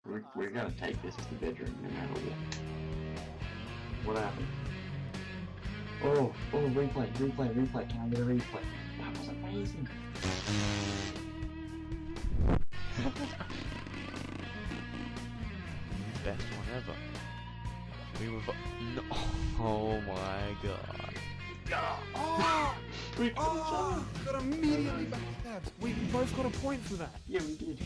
We're gonna take this to the bedroom no matter what. What happened? Oh, replay. Can I get a replay? That was amazing. Best one ever. We were no. Oh my god. Got immediately backstabbed. We both got a point for that. Yeah, we did.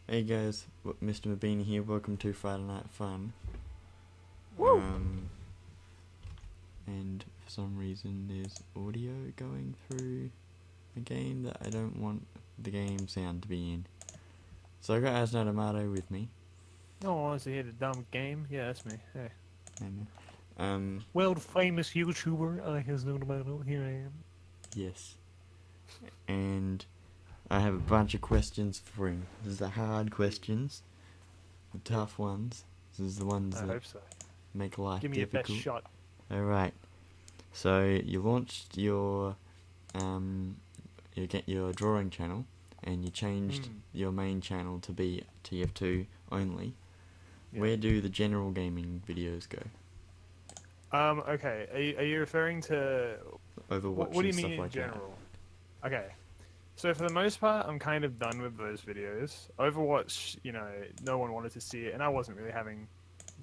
Hey guys, Mr. Mabini here, welcome to Friday Night Fun. Woo! And for some reason there's audio going through the game that I don't want the game sound to be in. So I got Ihasnotomato with me. No one wants to hear the dumb game. Yeah, that's me. Hey. And, World famous YouTuber, Ihasnotomato. Here I am. yes. And I have a bunch of questions for him. This is the hard questions, the tough ones. This is the ones I that hope so. make life Give me your difficult. best shot. Alright, so you launched your drawing channel, and you changed your main channel to be TF2 only. Yeah. Where do the general gaming videos go? Okay. Are you referring to Overwatch what do you and mean stuff in like general? Okay. So for the most part, I'm kind of done with those videos. Overwatch, no one wanted to see it, and I wasn't really having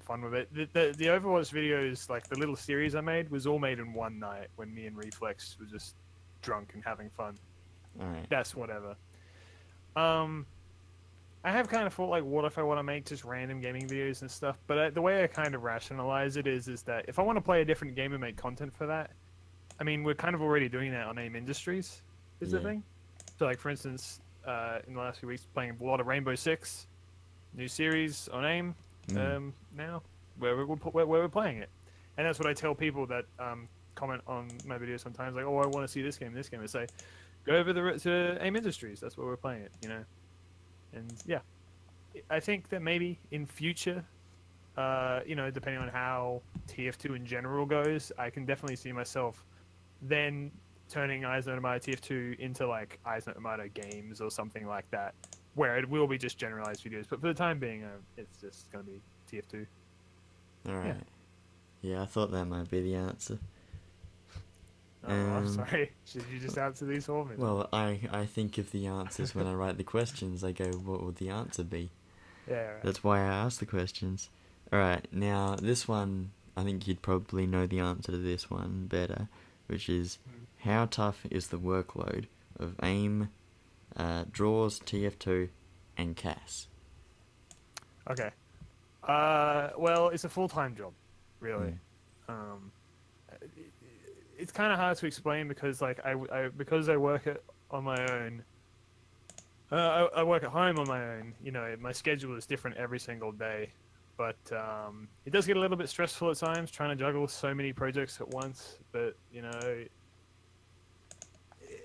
fun with it. The Overwatch videos, like the little series I made, was all made in one night when me and Reflex were just drunk and having fun. Alright. That's whatever. I have kind of thought, like, what if I want to make just random gaming videos and stuff? But the way I kind of rationalize it is that if I want to play a different game and make content for that, I mean, we're kind of already doing that on AIM Industries, is the Yeah. thing. So, like, for instance, in the last few weeks, playing a lot of Rainbow Six, new series on AIM now, where we're playing it. And that's what I tell people that comment on my videos sometimes, like, oh, I want to see this game. I say, go over to AIM Industries. That's where we're playing it, And yeah, I think that maybe in future, depending on how TF2 in general goes, I can definitely see myself then turning Ihasnotomato TF2 into like Ihasnotomato games or something like that, where it will be just generalized videos. But for the time being, it's just going to be TF2. Alright. Yeah, I thought that might be the answer. Oh, I'm sorry. Should you just answer these for me? Well, I think of the answers when I write the questions. I go, what would the answer be? Yeah. Right. That's why I ask the questions. Alright, now this one, I think you'd probably know the answer to this one better, which is, how tough is the workload of AIM, Draws, TF2, and CAS? Okay. Well, it's a full-time job, really. It's kind of hard to explain because, like, because I work on my own. I work at home on my own. My schedule is different every single day, but it does get a little bit stressful at times trying to juggle so many projects at once. But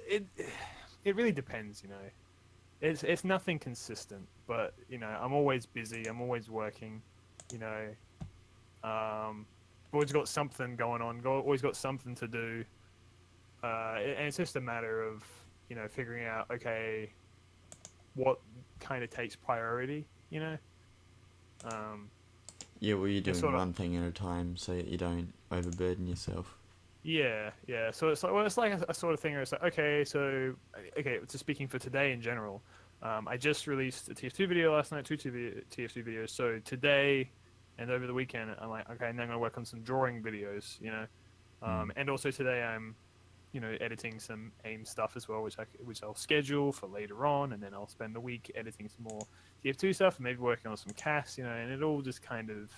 it really depends. It's nothing consistent, but I'm always busy. I'm always working. Always got something going on. Always got something to do, and it's just a matter of figuring out what kind of takes priority. Yeah, well, you're doing one thing at a time so that you don't overburden yourself. Yeah. So it's like a sort of thing where it's like, so speaking for today in general, I just released a TF2 video last night, two TF2 videos. So today and over the weekend, I'm like, okay, now I'm gonna work on some drawing videos, and also today I'm, editing some AIM stuff as well, which I'll schedule for later on, and then I'll spend the week editing some more TF2 stuff, and maybe working on some CAS, and it all just kind of,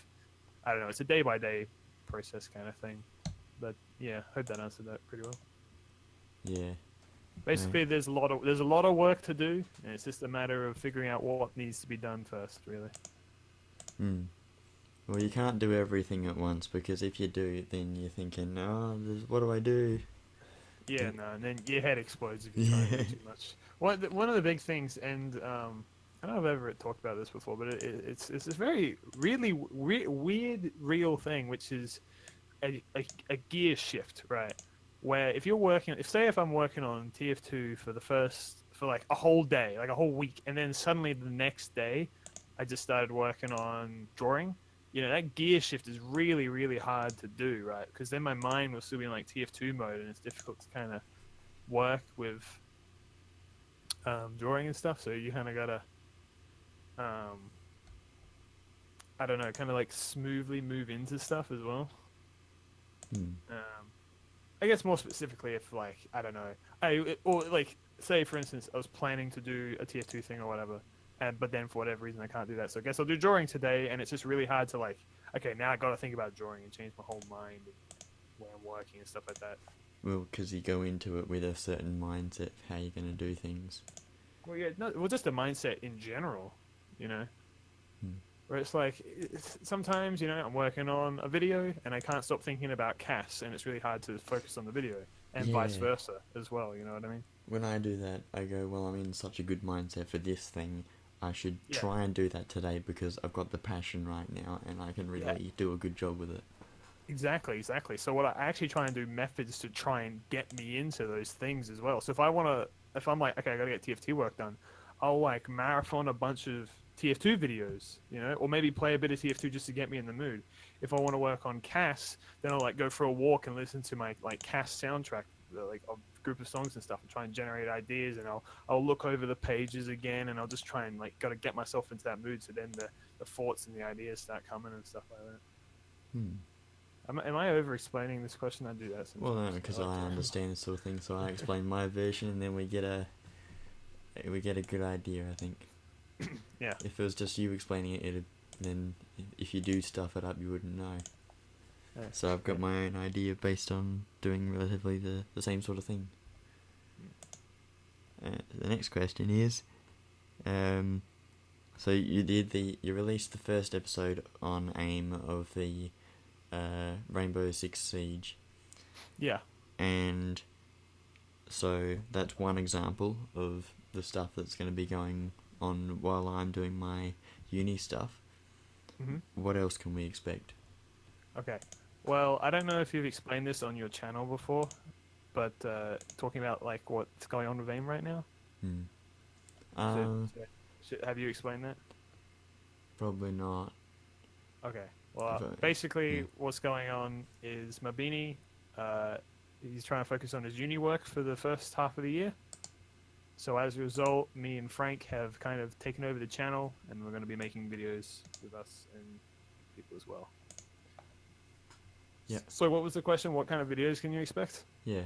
I don't know, it's a day by day process kind of thing. But yeah, hope that answered that pretty well. Yeah. Basically, there's a lot of work to do, and it's just a matter of figuring out what needs to be done first, really. Well, you can't do everything at once, because if you do, then you're thinking, oh, what do I do? Yeah, no, and then your head explodes if you try to do too much. One of the big things, and I don't know if I've ever talked about this before, but it's this very, really weird, real thing, which is a gear shift, right? where if I'm working on TF2 for like a whole day, like a whole week, and then suddenly the next day, I just started working on drawing. That gear shift is really, really hard to do, right? Because then my mind will still be in like TF2 mode, and it's difficult to kind of work with drawing and stuff. So you kind of gotta, I don't know, kind of like smoothly move into stuff as well. I guess more specifically, if like I don't know, or like say for instance, I was planning to do a TF2 thing or whatever, but then for whatever reason I can't do that. So I guess I'll do drawing today, and it's just really hard to like, okay, now I got to think about drawing and change my whole mind and where I'm working and stuff like that. Well, because you go into it with a certain mindset of how you're going to do things. Well, yeah, just a mindset in general, Where it's like, sometimes, I'm working on a video and I can't stop thinking about Cass, and it's really hard to focus on the video, and vice versa as well, you know what I mean? When I do that, I go, well, I'm in such a good mindset for this thing. I should try and do that today because I've got the passion right now and I can really do a good job with it. Exactly. So what I actually try and do methods to try and get me into those things as well. So if I'm like, okay, I gotta get TF2 work done, I'll like marathon a bunch of TF2 videos, or maybe play a bit of TF2 just to get me in the mood. If I want to work on Cass, then I'll like go for a walk and listen to my like Cass soundtrack, like a group of songs and stuff, and try and generate ideas. And I'll look over the pages again, and I'll just try and like gotta get myself into that mood. So then the thoughts and the ideas start coming and stuff like that. Am I over-explaining this question? I do that sometimes. Well, no, because I understand this sort of thing, so I explain my version, and then we get a good idea, I think. Yeah. If it was just you explaining it, then if you do stuff it up, you wouldn't know. Yeah. So I've got my own idea based on doing relatively the same sort of thing. The next question is, so you released the first episode on AIM of the Rainbow Six Siege. Yeah. And so that's one example of the stuff that's going to be going on while I'm doing my uni stuff. What else can we expect? Okay. Well, I don't know if you've explained this on your channel before, but talking about like what's going on with AIM right now. Have you explained that? Probably not. Okay. Well, basically, what's going on is Mabini, he's trying to focus on his uni work for the first half of the year. So as a result, me and Frank have kind of taken over the channel, and we're going to be making videos with us and people as well. Yeah. So what was the question? What kind of videos can you expect? Yeah.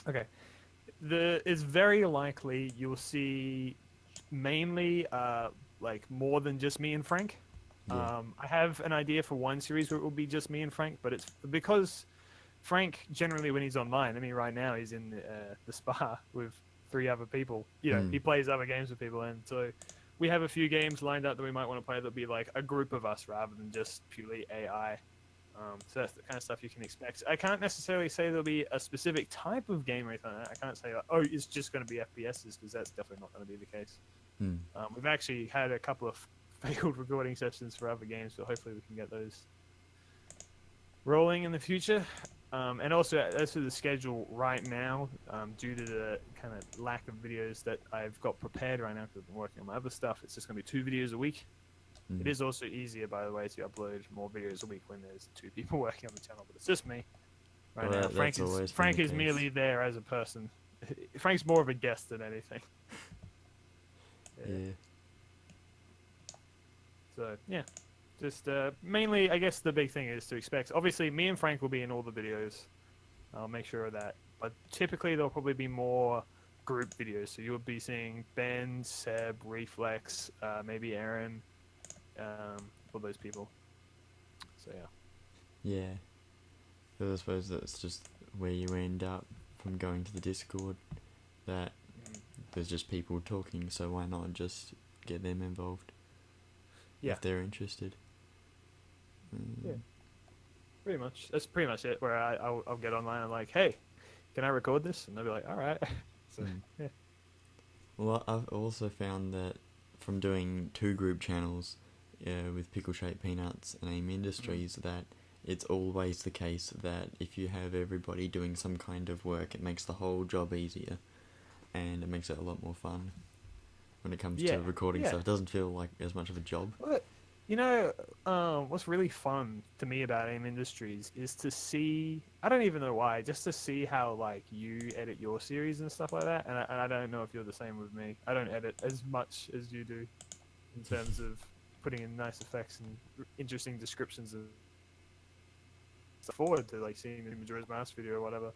Okay. It's very likely you'll see mainly like more than just me and Frank. Yeah. I have an idea for one series where it will be just me and Frank, but it's because Frank generally when he's online, I mean right now he's in the spa with 3 other people. He plays other games with people, and so we have a few games lined up that we might want to play that'll be like a group of us rather than just purely AI. So that's the kind of stuff you can expect. I can't necessarily say there'll be a specific type of game or anything like that. I can't say, like, it's just going to be FPSs, because that's definitely not going to be the case. We've actually had a couple of failed recording sessions for other games, so hopefully we can get those rolling in the future. And also, as for the schedule right now, due to the kind of lack of videos that I've got prepared right now because I've been working on my other stuff, it's just going to be 2 videos a week. It is also easier, by the way, to upload more videos a week when there's 2 people working on the channel, but it's just me right now. Frank is merely there as a person. Frank's more of a guest than anything. Yeah. So, yeah. Just mainly, I guess the big thing is to expect. Obviously, me and Frank will be in all the videos. I'll make sure of that. But typically, there'll probably be more group videos. So you'll be seeing Ben, Seb, Reflex, maybe Aaron, all those people. So, yeah. Yeah. But I suppose that's just where you end up from going to the Discord. That there's just people talking, so why not just get them involved? Yeah. If they're interested. Yeah. Pretty much. That's pretty much it. Where I'll get online and like, hey, can I record this? And they'll be like, all right. So, yeah. Well, I've also found that from doing 2 group channels with Pickle Shaped Peanuts and AIM Industries, that it's always the case that if you have everybody doing some kind of work, it makes the whole job easier, and it makes it a lot more fun when it comes to recording stuff. It doesn't feel like as much of a job. Well, what's really fun to me about AIM Industries is to see, I don't even know why, just to see how, like, you edit your series and stuff like that, and I don't know if you're the same with me. I don't edit as much as you do in terms of putting in nice effects and interesting descriptions of stuff forward to, like, seeing the Majora's Mask video or whatever.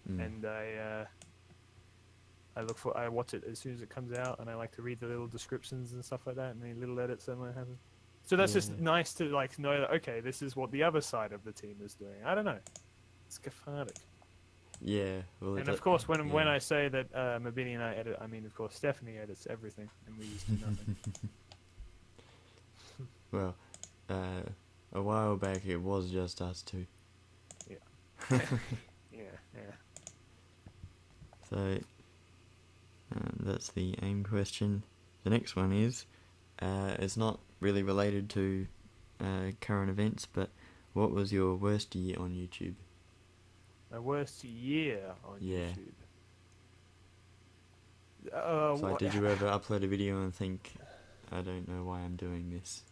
And I watch it as soon as it comes out, and I like to read the little descriptions and stuff like that, and the little edits that might happen. So that's just nice to, like, know that, okay, this is what the other side of the team is doing. I don't know. It's cathartic. Yeah. Well, and of course, when I say that Mabini and I edit, I mean, of course, Stephanie edits everything, and we used to nothing. Well, a while back it was just us two. Yeah. yeah. So, that's the AIM question. The next one is, it's not really related to current events, but what was your worst year on YouTube? My worst year on YouTube? So, did you ever upload a video and think, I don't know why I'm doing this?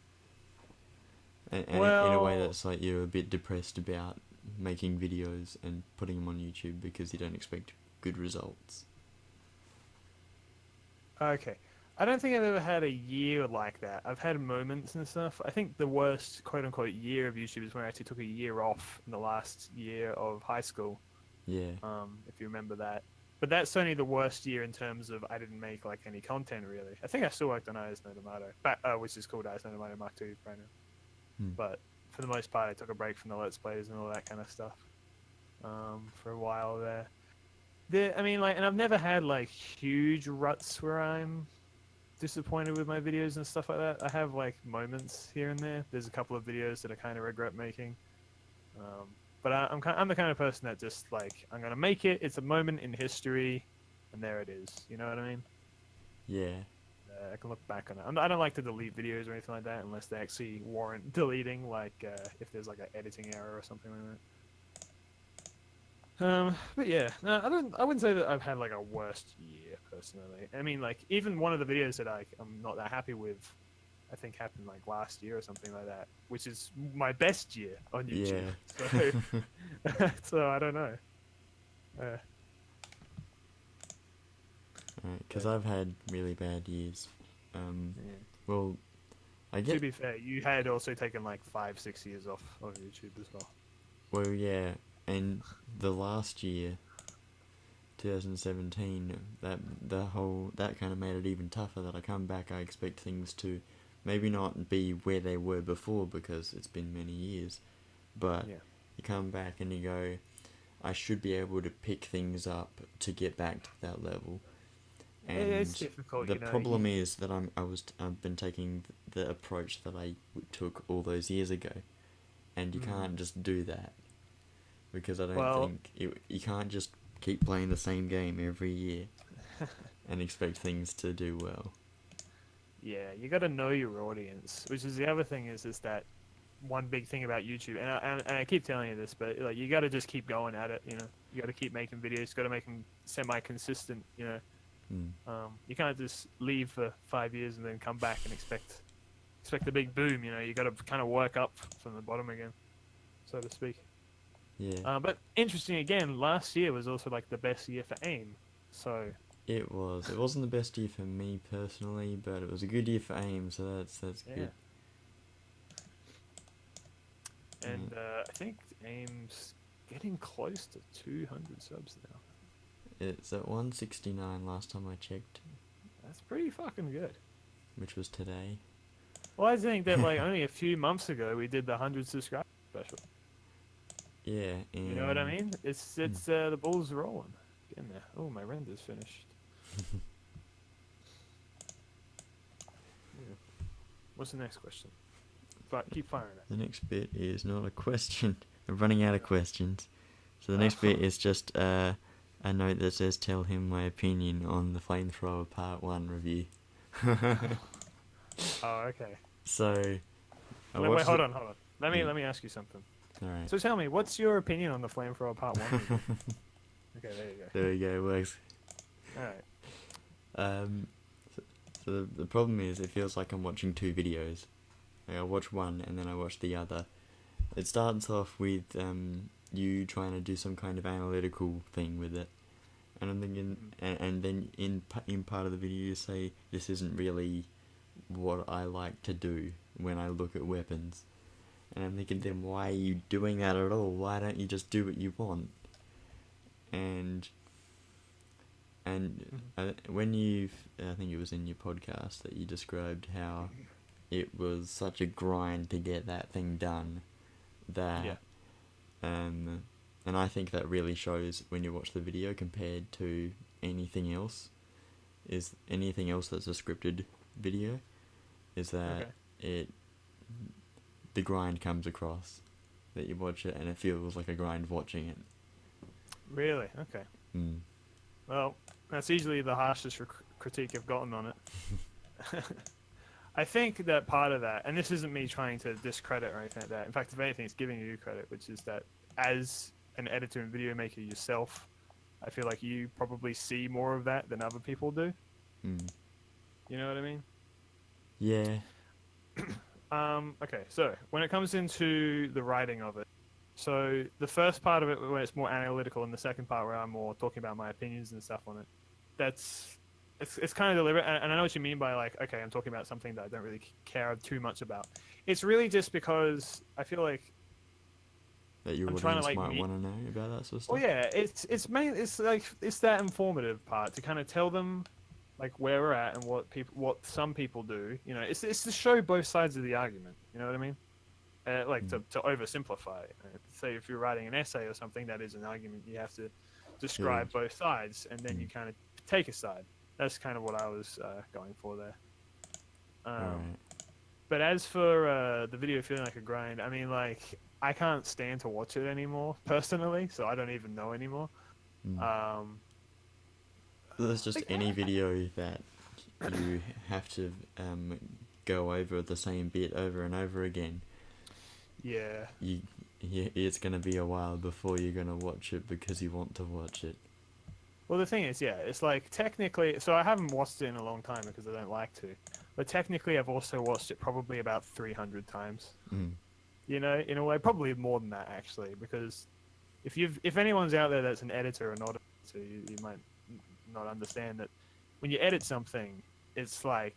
And in a way that's like you're a bit depressed about making videos and putting them on YouTube because you don't expect good results. Okay. I don't think I've ever had a year like that. I've had moments and stuff. I think the worst quote-unquote year of YouTube is when I actually took a year off in the last year of high school. Yeah. If you remember that. But that's only the worst year in terms of I didn't make, like, any content, really. I think I still worked on Ihasnotomato, which is called Ihasnotomato Mark II right now. But for the most part, I took a break from the Let's Plays and all that kind of stuff for a while there. I mean, like, and I've never had, like, huge ruts where I'm disappointed with my videos and stuff like that. I have, like, moments here and there. There's a couple of videos that I kind of regret making. But I'm the kind of person that just, like, I'm going to make it. It's a moment in history, and there it is. You know what I mean? Yeah. I can look back on it. I don't like to delete videos or anything like that unless they actually warrant deleting, like if there's like an editing error or something like that. But yeah, no, I wouldn't say that I've had like a worst year personally. I mean, like, even one of the videos that I'm not that happy with, I think happened like last year or something like that, which is my best year on YouTube. Yeah. So I don't know. Because I've had really bad years. Well, I get... To be fair, you had also taken like 5-6 years off of YouTube as well. Well, yeah, and the last year, 2017, that kind of made it even tougher. That I come back, I expect things to maybe not be where they were before because it's been many years, but you come back and you go, I should be able to pick things up to get back to that level. And it's difficult. The problem is that I've been taking the approach that I took all those years ago, and you can't just do that because I don't think you can't just keep playing the same game every year and expect things to do well. Yeah, you got to know your audience, which is the other thing is that one big thing about YouTube, and I keep telling you this, but like you got to just keep going at it. You know, you got to keep making videos. Got to make them semi-consistent. You know. You can't just leave for 5 years and then come back and expect a big boom. You know, you got to kind of work up from the bottom again, so to speak. Yeah. But interesting again, last year was also like the best year for AIM. So it was. It wasn't the best year for me personally, but it was a good year for AIM. So that's good. And I think AIM's getting close to 200 subs now. It's at 169 last time I checked. That's pretty fucking good. Which was today. Well, I think that like only a few months ago we did the 100 subscriber special. Yeah. And you know what I mean? It's the ball's rolling. Getting there. Oh, my render's finished. What's the next question? Keep firing it. The next bit is not a question. I'm running out of questions. So the next bit is just a note that says, tell him my opinion on the Flamethrower Part 1 review. Oh, okay. So... Wait, hold on. Let me ask you something. All right. So tell me, what's your opinion on the Flamethrower Part 1? Okay, there you go. There we go. Works. Alright. So the problem is, it feels like I'm watching two videos. Like I watch one and then I watch the other. It starts off with you trying to do some kind of analytical thing with it, and I'm thinking, and then in part of the video you say, this isn't really what I like to do when I look at weapons, and I'm thinking, then why are you doing that at all? Why don't you just do what you want? And when I think it was in your podcast that you described how it was such a grind to get that thing done, that Yeah. and I think that really shows when you watch the video compared to anything else. Is anything else that's a scripted video, is that the grind comes across, that you watch it and it feels like a grind watching it. Really? Okay. Well, that's easily the harshest critique I've gotten on it. I think that part of that, and this isn't me trying to discredit or anything like that. In fact, if anything, it's giving you credit, which is that as an editor and video maker yourself, I feel like you probably see more of that than other people do. You know what I mean? Yeah. Okay, so when it comes into the writing of it, so the first part of it where it's more analytical, and the second part where I'm more talking about my opinions and stuff on it, it's kind of deliberate, and I know what you mean by like, okay, I'm talking about something that I don't really care too much about. It's really just because I feel like that your I'm audience trying to, like, might want to know about that sort of stuff. well, yeah, it's that informative part to kind of tell them like where we're at and what some people do. You know, it's to show both sides of the argument. You know what I mean? To oversimplify it. Say if you're writing an essay or something that is an argument, you have to describe both sides, and then you kind of take a side. That's kind of what I was going for there. But as for the video feeling like a grind, I mean, like, I can't stand to watch it anymore, personally, so I don't even know anymore. There's just any video that you have to go over the same bit over and over again. Yeah. It's going to be a while before you're going to watch it because you want to watch it. Well, the thing is, yeah, it's like technically, so I haven't watched it in a long time because I don't like to, but technically I've also watched it probably about 300 times. You know, in a way, probably more than that actually, because if anyone's out there that's an editor or not, so you might not understand that when you edit something, it's like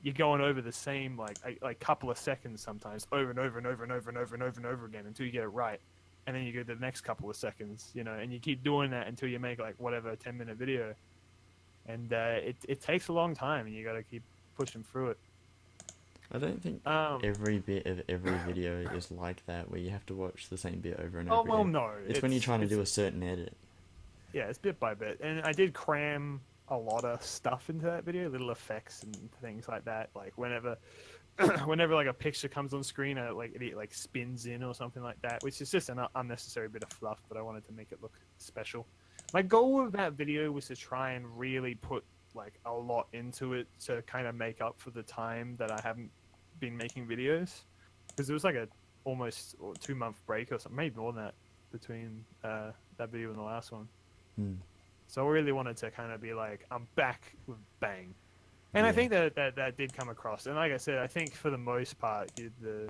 you're going over the same like couple of seconds sometimes over and over and over and over and over and over and over again until you get it right. And then you go to the next couple of seconds, you know, and you keep doing that until you make like whatever 10-minute video, and it takes a long time, and you got to keep pushing through it. I don't think every bit of every video is like that, where you have to watch the same bit over and over. Oh well, again. no. It's when you're trying to do a certain edit. Yeah, it's bit by bit, and I did cram a lot of stuff into that video, little effects and things like that. Like whenever like a picture comes on screen, it like spins in or something like that, which is just an unnecessary bit of fluff, but I wanted to make it look special. My goal with that video was to try and really put like a lot into it to kind of make up for the time that I haven't been making videos, because there was like a almost 2-month break or something, maybe more than that, between that video and the last one. So I really wanted to kind of be like, I'm back with bang. And I think that did come across. And like I said, I think for the most part, the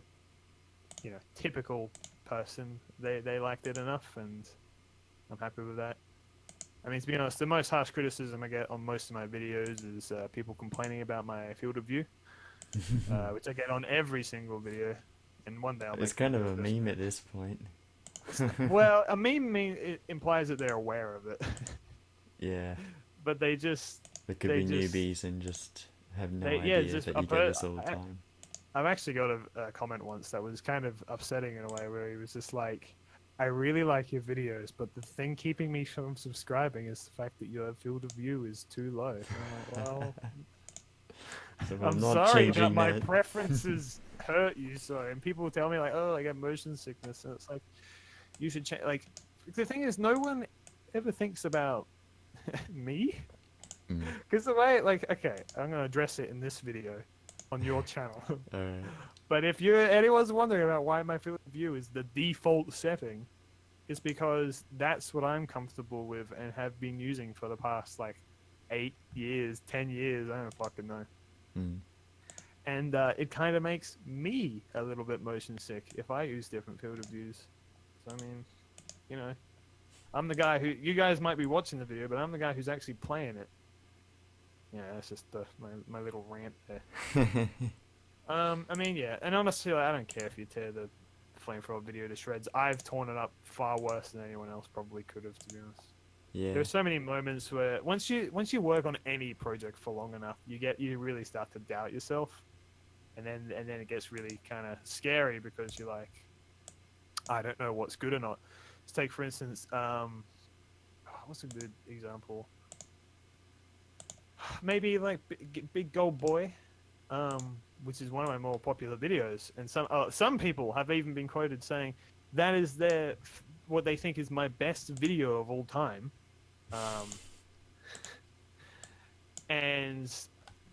typical person, they liked it enough, and I'm happy with that. I mean, to be honest, the most harsh criticism I get on most of my videos is people complaining about my field of view, which I get on every single video. And one day I'll It's kind of a meme at this point. Well, a meme it implies that they're aware of it. Yeah. But they just... There could be newbies and just have no idea that you get this all the time. I've actually got a comment once that was kind of upsetting in a way, where he was just like, I really like your videos, but the thing keeping me from subscribing is the fact that your field of view is too low. And I'm like, well, So I'm sorry, but my preferences hurt you. So, and people tell me like, oh, I get motion sickness, and it's like, you should change. Like, the thing is, no one ever thinks about me. Because the way, like, okay, I'm going to address it in this video. on your channel. Alright. But if anyone's wondering about why my field of view is the default setting, it's because that's what I'm comfortable with and have been using for the past like 8 years, 10 years. I don't fucking know. Mm. And it kind of makes me a little bit motion sick if I use different field of views. So I mean, you know, I'm the guy who you guys might be watching the video, but I'm the guy who's actually playing it. Yeah, that's just my little rant there. I mean, yeah, and honestly, like, I don't care if you tear the flamethrower video to shreds. I've torn it up far worse than anyone else probably could have, to be honest. Yeah. There's so many moments where once you work on any project for long enough, you really start to doubt yourself, and then it gets really kind of scary because you're like, I don't know what's good or not. Let's take for instance, what's a good example? Maybe like Big Gold Boy, which is one of my more popular videos, and some people have even been quoted saying that is what they think is my best video of all time, and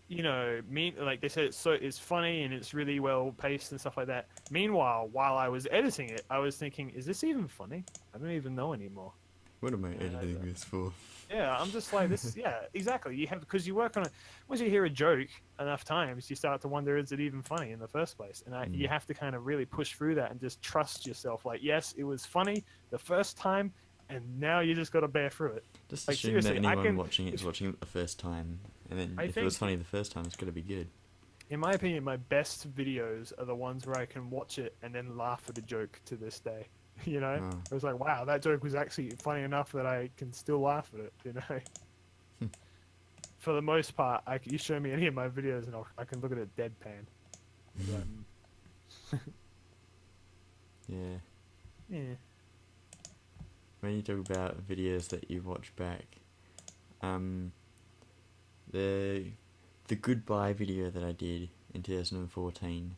you know, like they said, it's funny and it's really well paced and stuff like that. Meanwhile, while I was editing it, I was thinking, is this even funny? I don't even know anymore. What am I editing this for? Yeah, I'm just like this. Yeah, exactly. Because you work on it. Once you hear a joke enough times, you start to wonder, is it even funny in the first place? And you have to kind of really push through that and just trust yourself. Like, yes, it was funny the first time, and now you just got to bear through it. Just like, assume that anyone watching it is watching it the first time, and then if it was funny the first time, it's got to be good. In my opinion, my best videos are the ones where I can watch it and then laugh at a joke to this day. You know, I was like, wow, that joke was actually funny enough that I can still laugh at it. You know, for the most part, you show me any of my videos and I can look at it deadpan. Yeah. Yeah. When you talk about videos that you watch back, the goodbye video that I did in 2014.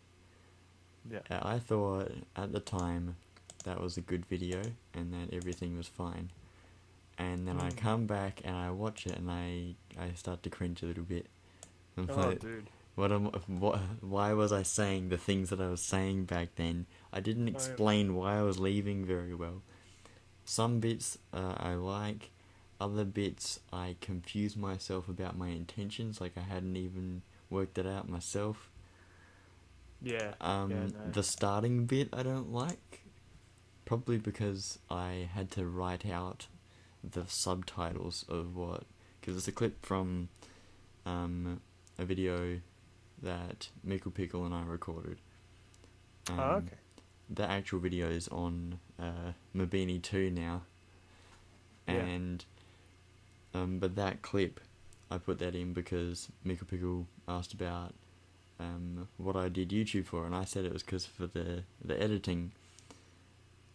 Yeah. I thought at the time that was a good video and that everything was fine. And then I come back and I watch it and I start to cringe a little bit. I'm like, dude. Why was I saying the things that I was saying back then? I didn't explain why I was leaving very well. Some bits I like, other bits I confused myself about my intentions, like I hadn't even worked it out myself. Yeah. The starting bit I don't like. Probably because I had to write out the subtitles of because it's a clip from a video that Mickle Pickle and I recorded. Okay. The actual video is on Mabini 2 now. And but that clip, I put that in because Mickle Pickle asked about what I did YouTube for, and I said it was because for the editing.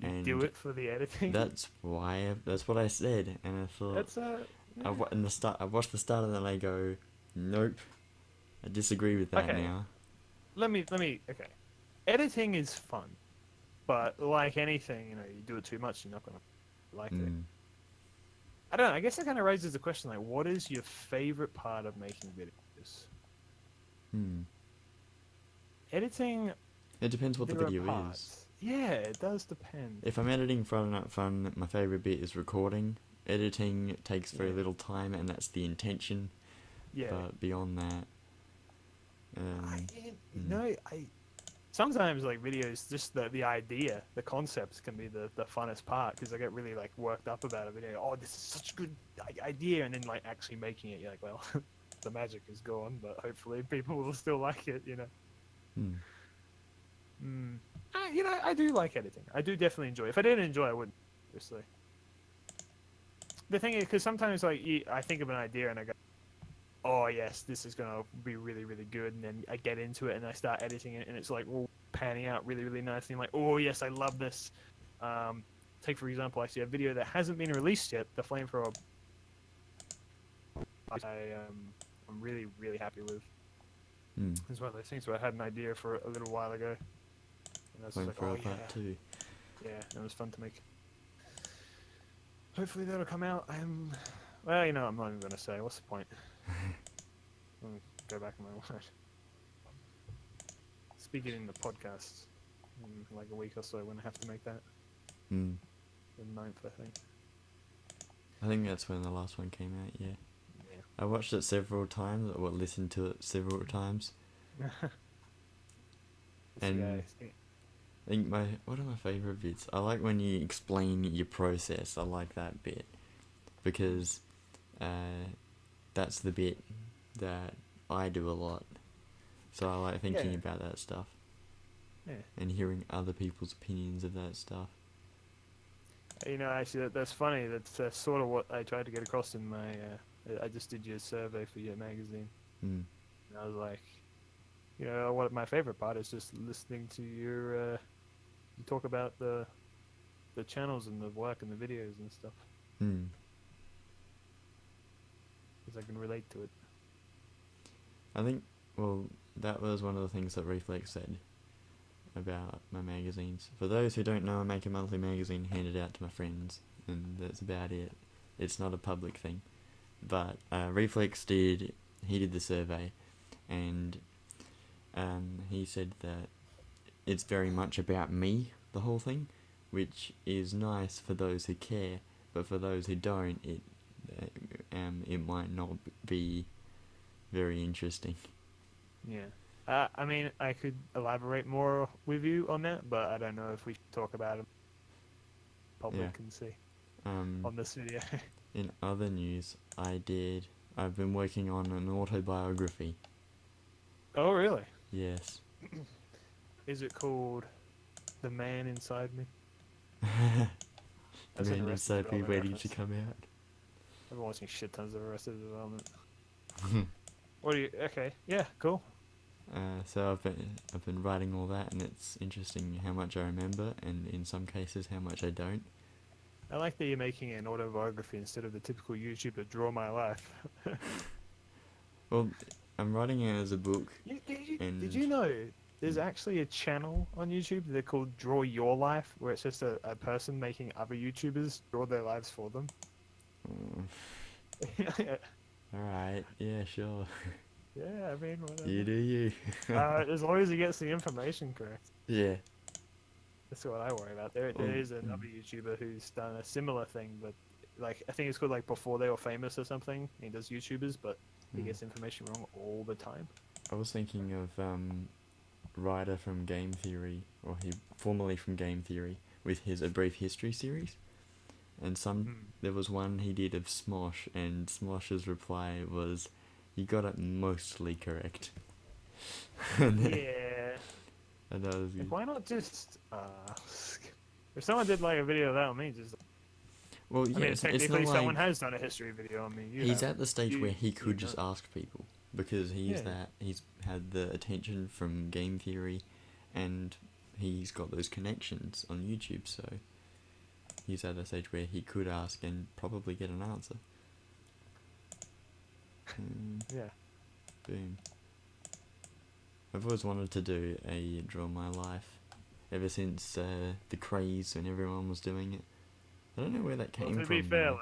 And do it for the editing. That's why. That's what I said, and I thought. That's I watched the start, and then I go, nope. I disagree with that now. Let me. Okay. Editing is fun, but like anything, you know, you do it too much, you're not gonna like it. I don't know. I guess that kind of raises the question, like, what is your favorite part of making videos? Editing. It depends what the video is. Yeah, it does depend. If I'm editing Friday Night Fun, my favourite bit is recording. Editing takes very little time, and that's the intention. Yeah. But beyond that... sometimes, like, videos, just the idea, the concepts can be the funnest part, because I get really, like, worked up about a video. Oh, this is such a good idea, and then, like, actually making it, you're like, well, the magic is gone, but hopefully people will still like it, you know? You know, I do like editing. I do definitely enjoy it. If I didn't enjoy it, I wouldn't, obviously. The thing is, because sometimes, like, I think of an idea and I go, oh, yes, this is going to be really, really good. And then I get into it and I start editing it and it's, like, all panning out really, really nicely. I'm like, oh, yes, I love this. Take, for example, actually, a video that hasn't been released yet, the Flamethrower. I'm really, really happy with. It's one of those things where I had an idea for a little while ago. And I was like, oh, part 2. Yeah, it was fun to make. Hopefully that'll come out. Well, you know, I'm not even going to say. What's the point? Go back in my word. beginning the podcast in like a week or so when I have to make that. Mm. The 9th, I think. I think that's when the last one came out. Yeah. Yeah. I watched it several times, or listened to it several times. And Yeah, I think one of my favorite bits. I like when you explain your process. I like that bit because that's the bit that I do a lot. So I like thinking Yeah. about that stuff yeah. and hearing other people's opinions of that stuff. You know, actually, that's funny. That's sort of what I tried to get across in my. I just did your survey for your magazine. Mm. And I was like, you know, what my favorite part is just listening to your. You talk about the channels and the work and the videos and stuff, Mm. because I can relate to it. I think, well, that was one of the things that Reflex said about my magazines. For those who don't know, I make a monthly magazine handed out to my friends, and that's about it. It's not a public thing. But Reflex did the survey, and he said that it's very much about me, the whole thing, which is nice for those who care, but for those who don't, it might not be very interesting. Yeah. I mean, I could elaborate more with you on that, but I don't know if we should talk about it. Public Yeah. can see Um, on this video. in other news, I've been working on an autobiography. Oh, really? Yes. Is it called The Man Inside Me? The That's an man Arrested inside me Development waiting to reference. come out. I've been watching shit tons of Arrested Development. What do you? Okay, yeah, cool. So I've been writing all that, and it's interesting how much I remember, and in some cases how much I don't. I like that you're making an autobiography instead of the typical YouTuber draw my life. Well, I'm writing it as a book. Did you know there's actually a channel on YouTube they're called Draw Your Life, where it's just a person making other YouTubers draw their lives for them? Alright, yeah, sure. Yeah, I mean, whatever. You do you. As long as he gets the information correct. Yeah. That's what I worry about. There is another YouTuber who's done a similar thing, but like I think it's called like Before They Were Famous or something. He does YouTubers, but he gets information wrong all the time. I was thinking of Ryder from Game Theory, or he formerly from Game Theory, with his A Brief History series. And there was one he did of Smosh, and Smosh's reply was, "You got it mostly correct." Yeah. And that was good. Why not just ask? If someone did like a video of that on me, just. Well, yeah, I mean, it's technically, not someone like has done a history video on me. he's at the stage where he could you just know. ask people, because he's had the attention from Game Theory, and he's got those connections on YouTube, so he's at the stage where he could ask and probably get an answer. Yeah. Boom. I've always wanted to do a Draw My Life, ever since the craze when everyone was doing it. I don't know where that came Well, to from. be fair, though.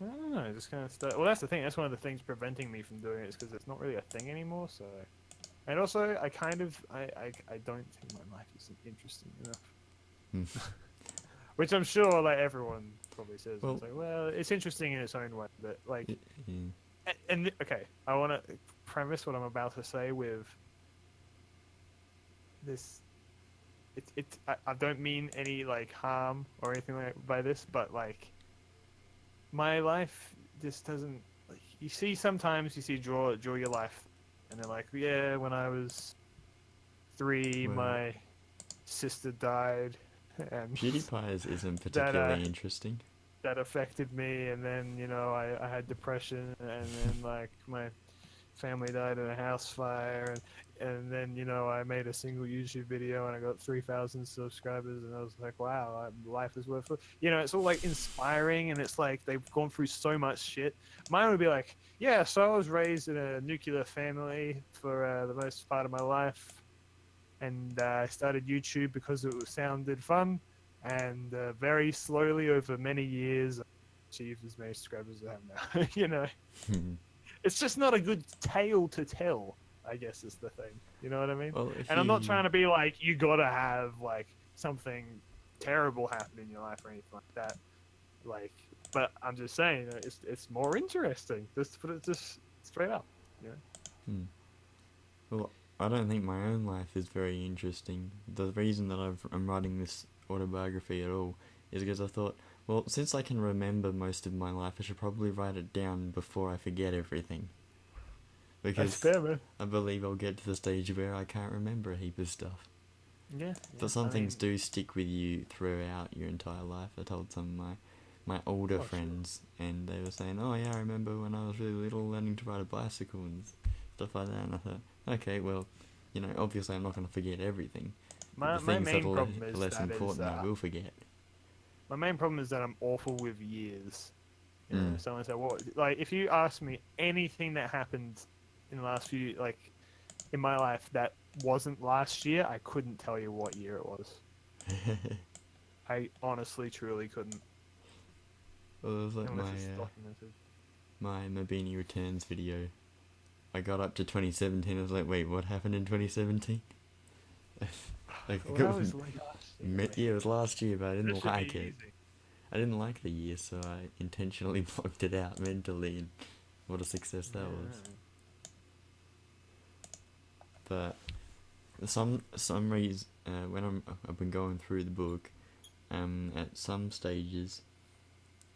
like, I don't know, just kind of stuff. Well, that's the thing. That's one of the things preventing me from doing it, is because it's not really a thing anymore. So, and also, I don't think my life is interesting enough. Which I'm sure, like everyone probably says. Well- It's like, well, it's interesting in its own way, but like, Yeah. and okay, I want to premise what I'm about to say with this. I don't mean any like harm or anything like by this, but like my life just doesn't. Like, you see, sometimes you see draw your life, and they're like, yeah, when I was 3, Well- my sister died, and PewDiePie's isn't particularly interesting. that affected me, and then I had depression, and then like my family died in a house fire, and then I made a single YouTube video and I got 3,000 subscribers, and I was like, wow, life is worth it. It's all like inspiring, and it's like they've gone through so much shit. Mine would be like, yeah, so I was raised in a nuclear family for the most part of my life, and I started YouTube because it sounded fun, and very slowly over many years, I achieved as many subscribers as I have now. It's just not a good tale to tell. I guess is the thing. You know what I mean? Well, if And I'm not you- trying to be like you gotta have like something terrible happen in your life or anything like that. Like, but I'm just saying it's more interesting. Just to put it just straight up. You know? Hmm. Well, I don't think my own life is very interesting. The reason that I'm writing this autobiography at all is because I thought, well, since I can remember most of my life, I should probably write it down before I forget everything. That's Because fair, man. I believe I'll get to the stage where I can't remember a heap of stuff. Yeah. But some things do stick with you throughout your entire life. I told some of my older Oh, sure. friends, and they were saying, oh yeah, I remember when I was really little learning to ride a bicycle and stuff like that. And I thought, okay, well, you know, obviously I'm not going to forget everything. My But the things main that problem are is less that important I will forget. my main problem is that I'm awful with years. You know, Mm. someone said, "What?" Like, if you ask me anything that happened in the last few, like, in my life that wasn't last year, I couldn't tell you what year it was. I honestly, truly couldn't. Well, it was like Unless it's documented. my Mabini Returns video. I got up to 2017. I was like, wait, what happened in 2017? Like, Well, that was like last year. yeah, it was last year, but I That didn't should like be it. easy. I didn't like the year, so I intentionally blocked it out mentally, and what a success that was. But some reason, when I've been going through the book, at some stages,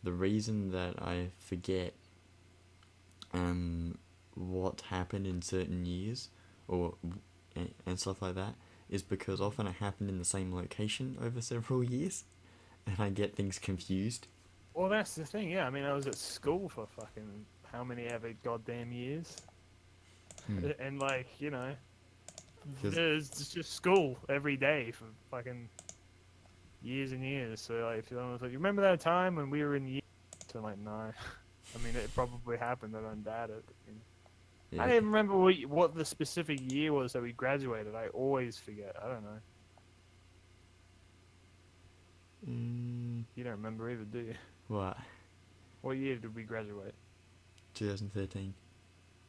the reason that I forget what happened in certain years or and stuff like that is because often it happened in the same location over several years, and I get things confused. Well, that's the thing. Yeah, I mean, I was at school for fucking how many ever goddamn years, and like, you know, 'Cause- it's just school every day for fucking years and years. So like, if someone was like, "You remember that time when we were in year?" So I'm like, no. I mean, it probably happened. I don't doubt it. But, you know. Yeah. I don't even remember what the specific year was that we graduated. I always forget. I don't know. You don't remember either, do you? What? What year did we graduate? 2013.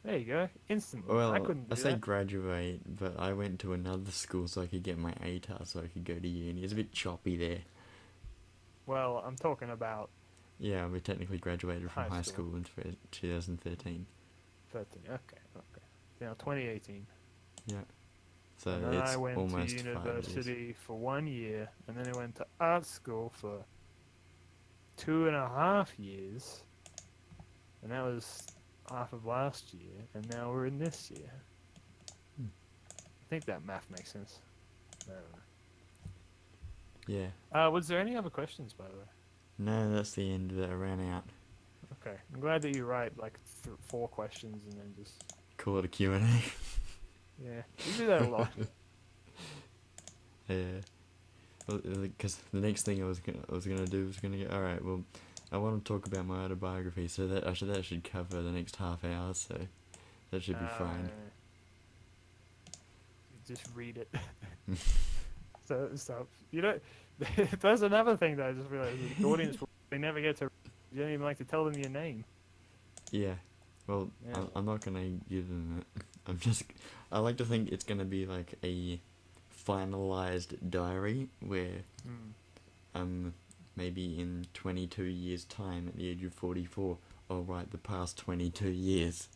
There you go. Instantly. Well, I couldn't do say that. graduate, but I went to another school so I could get my ATAR so I could go to uni. It's a bit choppy there. Well, I'm talking about Yeah, we technically graduated from High high school. school in 2013. 13. Okay. Now 2018. Yeah. So And then it's I went almost to 5 years. university for 1 year, and then I went to art school for 2.5 years, and that was half of last year, and now we're in this year. I think that math makes sense. I don't Yeah. know. Was there any other questions, by the way? No, that's the end of it. I ran out. Okay, I'm glad that you write like 4 questions and then just Call it a Q&A. yeah, you do that a lot. Yeah. Because the next thing I was gonna do was gonna go. All right. Well, I want to talk about my autobiography, so that should cover the next half hour. So that should be fine. Just read it. So you know, that's another thing that I just realized. The audience, they never get to. You don't even like to tell them your name. Yeah. Well, Yeah. I'm not gonna give them it. I like to think it's gonna be like a finalized diary where maybe in 22 years time at the age of 44 I'll write the past 22 years,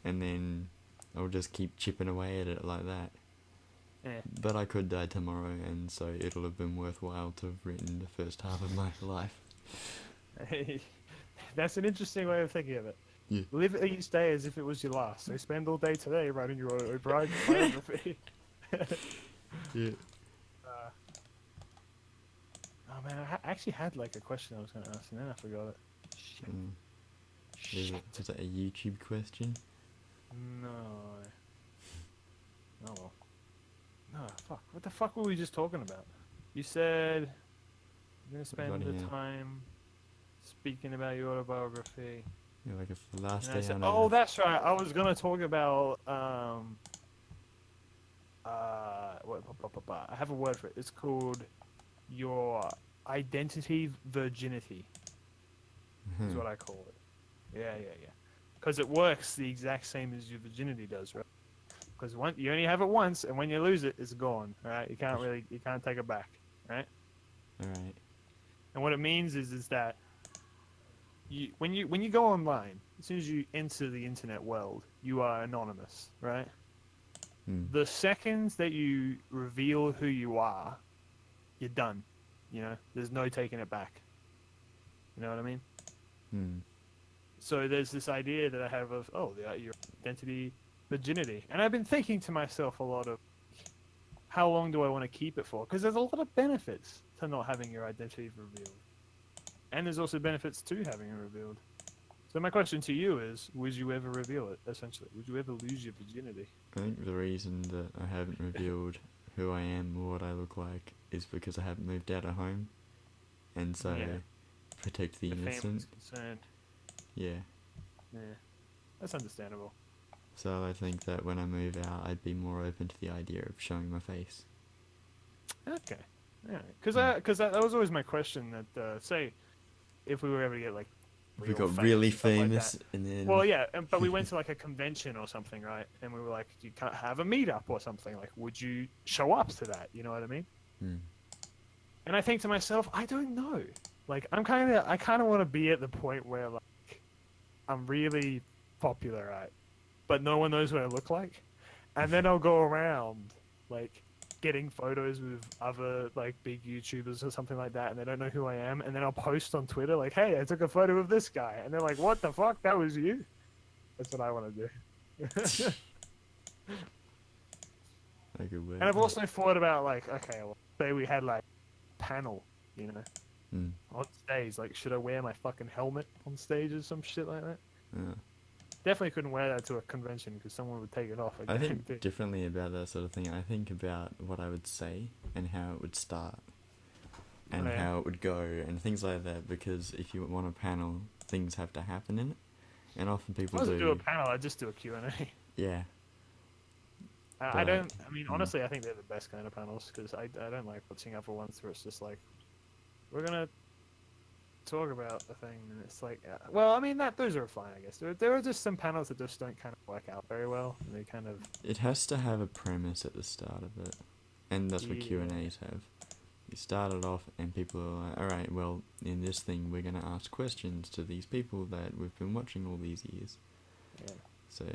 and then I'll just keep chipping away at it like that. Yeah. But I could die tomorrow, and so it'll have been worthwhile to have written the first half of my life. That's an interesting way of thinking of it. Yeah. Live each day as if it was your last. So spend all day today writing your autobiography. Yeah. Oh man, I actually had like a question I was going to ask, and then I forgot it. Shit. Is that a YouTube question? No. Oh well. No, fuck. What the fuck were we just talking about? You said you're going to spend Running the out. time speaking about your autobiography. Yeah, like if the last And I day said, on oh, Earth. that's right. I was gonna talk about I have a word for it. It's called your identity virginity. Is what I call it. Yeah. Because it works the exact same as your virginity does, right? because you only have it once, and when you lose it, it's gone. Right? You can't take it back. Right? All right. And what it means is that when you go online, as soon as you enter the internet world, you are anonymous, right? The second that you reveal who you are, you're done. You know, there's no taking it back. You know what I mean? So there's this idea that I have of your identity, virginity, and I've been thinking to myself a lot of how long do I want to keep it for? Because there's a lot of benefits to not having your identity revealed. And there's also benefits to having it revealed. So my question to you is, would you ever reveal it, essentially? Would you ever lose your virginity? I think the reason that I haven't revealed who I am or what I look like is because I haven't moved out of home. And so, protect the innocent. Family's concerned. Yeah. Yeah. That's understandable. So I think that when I move out, I'd be more open to the idea of showing my face. Okay. Yeah. Because that was always my question that, say, if we were ever to get, like, We got really famous, like and then... Well, yeah, but we went to, like, a convention or something, right? And we were like, you can't have a meetup or something. Like, would you show up to that? You know what I mean? And I think to myself, I don't know. Like, I kind of want to be at the point where, like, I'm really popular, right? But no one knows what I look like. And then I'll go around, like, getting photos with other, like, big YouTubers or something like that, and they don't know who I am. And then I'll post on Twitter, like, hey, I took a photo of this guy. And they're like, what the fuck? That was you? That's what I want to do. And I've also thought about, like, okay, well, say we had, like, a panel, you know, on stage. Like, should I wear my fucking helmet on stage or some shit like that? Yeah. Definitely couldn't wear that to a convention because someone would take it off. I think differently about that sort of thing. I think about what I would say and how it would start and how it would go and things like that, because if you want a panel, things have to happen in it. And often people do... do a panel, I'd just do a Q&A. Yeah. I mean, honestly, I think they're the best kind of panels because I don't like watching other ones where it's just like, we're going to talk about the thing, and it's like, well, I mean, those are fine, I guess. There are just some panels that just don't kind of work out very well, and they kind of... It has to have a premise at the start of it, and that's what Q&As have. You start it off, and people are like, alright, well, in this thing, we're going to ask questions to these people that we've been watching all these years. Yeah. So,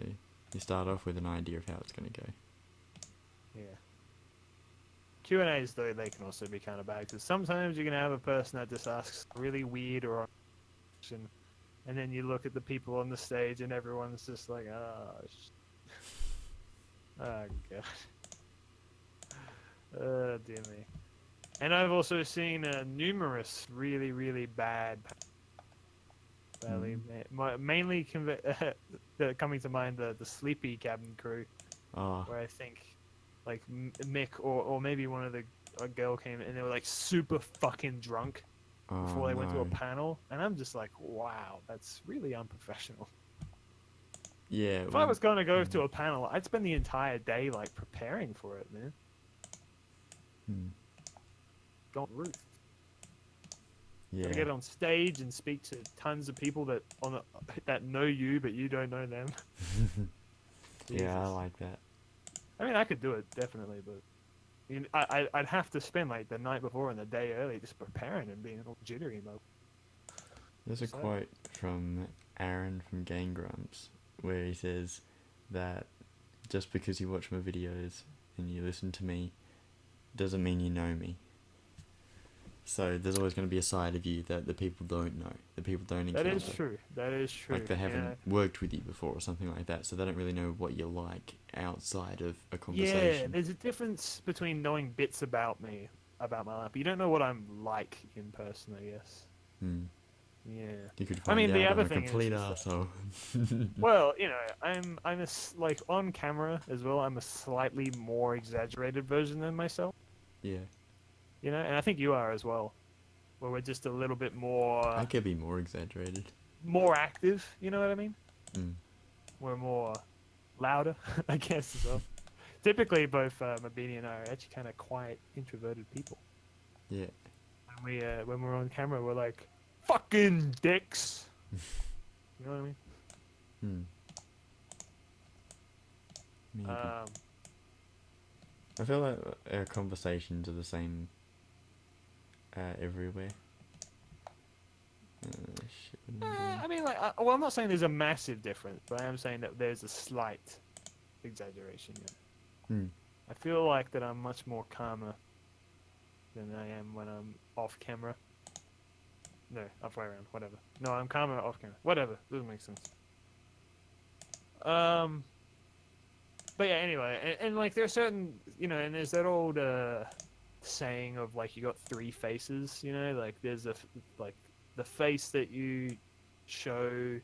you start off with an idea of how it's going to go. Yeah. Q&As, though, they can also be kind of bad, because sometimes you can have a person that just asks really weird or question, and then you look at the people on the stage, and everyone's just like, oh, oh, God. Oh, dear me. And I've also seen numerous really, really bad, mainly coming to mind the Sleepy Cabin Crew, where I think like Mick or maybe one of a girl came and they were like super fucking drunk before they went to a panel, and I'm just like, wow, that's really unprofessional. Yeah. If I was going to go to a panel, I'd spend the entire day like preparing for it, man. Don't roof. Yeah. Get on stage and speak to tons of people that know you, but you don't know them. Yeah, I like that. I mean, I could do it definitely, but you know, I'd have to spend like the night before and the day early just preparing and being all jittery mode. There's a quote from Aaron from GameGrumps where he says that just because you watch my videos and you listen to me doesn't mean you know me. So there's always going to be a side of you that the people don't know, the people don't encounter. That is true. That is true. Like they haven't worked with you before or something like that, so they don't really know what you're like outside of a conversation. Yeah, there's a difference between knowing bits about me, about my life, but you don't know what I'm like in person, I guess. Yeah. You could find out I'm a complete arsehole. Well, you know, I'm like on camera as well. I'm a slightly more exaggerated version than myself. Yeah. You know, and I think you are as well. Where we're just a little bit more... I could be more exaggerated. More active, you know what I mean? We're more louder, I guess, as well. Typically, both Mabini and I are actually kind of quiet, introverted people. Yeah. When we're on camera, we're like, fucking dicks! You know what I mean? Maybe. I feel like our conversations are the same everywhere. Shit, what am I doing? I mean, like, well, I'm not saying there's a massive difference, but I am saying that there's a slight exaggeration. Yeah. I feel like that I'm much more calmer than I am when I'm off camera. No, other way around. Whatever. No, I'm calmer off camera. Whatever. Doesn't make sense. But yeah, anyway, and like there are certain, and there's that old saying of like you got three faces, like there's like the face that you show